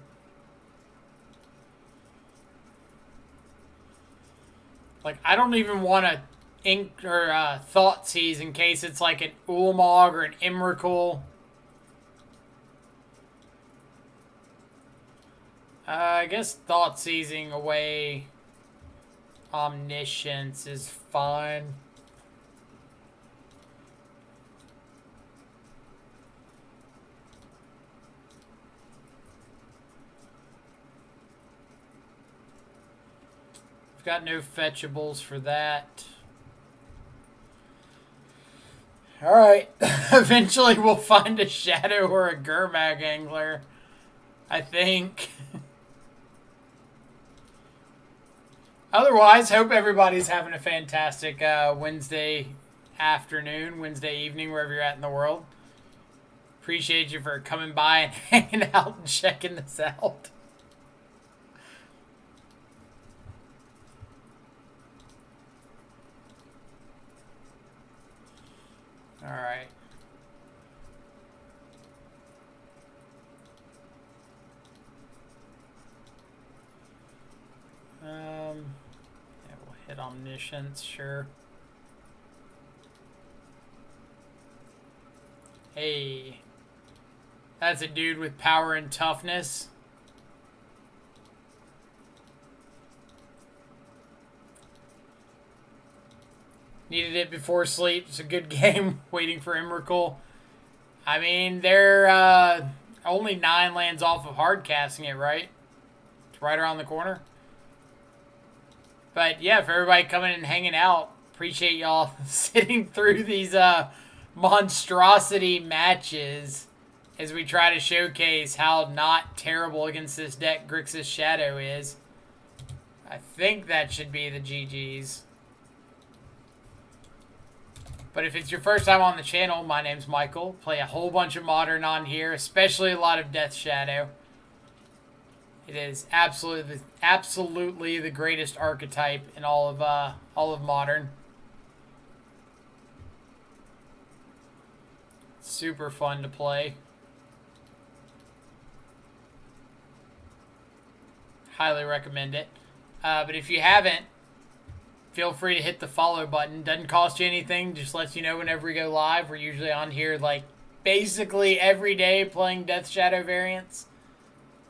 Like, I don't even want to ink or Thoughtseize in case it's like an Ulamog or an Emrakul. I guess Thoughtseizing away Omniscience is fine. I've got no fetchables for that. Alright. Eventually we'll find a Shadow or a Gurmag Angler. I think. Otherwise, hope everybody's having a fantastic Wednesday afternoon, Wednesday evening, wherever you're at in the world. Appreciate you for coming by and hanging out and checking this out. Alright. Yeah, we'll hit Omniscience, sure. Hey. That's a dude with power and toughness. Needed it before sleep. It's a good game. Waiting for Emrakul. I mean, they're only 9 lands off of hard casting it, right? It's right around the corner. But yeah, for everybody coming and hanging out, appreciate y'all sitting through these monstrosity matches as we try to showcase how not terrible against this deck Grixis Shadow is. I think that should be the GG's. But if it's your first time on the channel, my name's Michael. Play a whole bunch of Modern on here, especially a lot of Death Shadow. It is absolutely the greatest archetype in all of Modern. Super fun to play. Highly recommend it. But if you haven't, feel free to hit the follow button. Doesn't cost you anything. Just lets you know whenever we go live. We're usually on here like basically every day playing Death Shadow variants.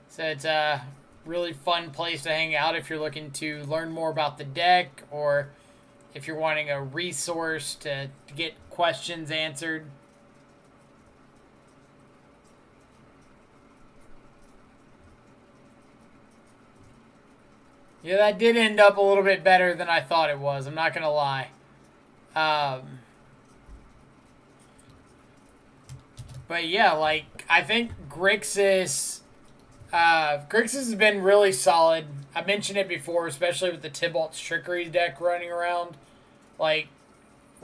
So it's a really fun place to hang out if you're looking to learn more about the deck or if you're wanting a resource to get questions answered. Yeah, that did end up a little bit better than I thought it was. I'm not going to lie. But yeah, like, I think Grixis has been really solid. I mentioned it before, especially with the Tybalt's Trickery deck running around. Like,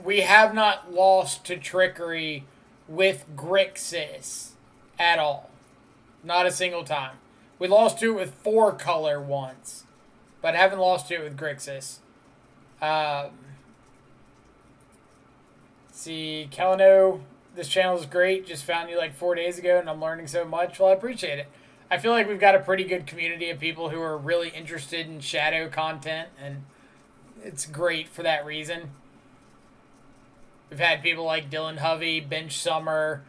we have not lost to Trickery with Grixis at all. Not a single time. We lost to it with 4-color once, but haven't lost to it with Grixis. See, Kelano, this channel is great. Just found you like 4 days ago, and I'm learning so much. Well, I appreciate it. I feel like we've got a pretty good community of people who are really interested in Shadow content, and it's great for that reason. We've had people like Dylan Hovey, Bench Summer,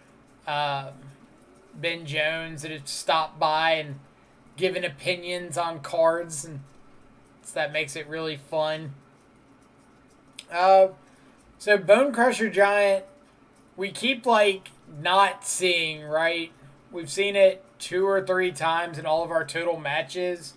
Ben Jones that have stopped by and given opinions on cards, and so that makes it really fun. So Bonecrusher Giant, we keep like not seeing, right? We've seen it 2 or 3 times in all of our total matches.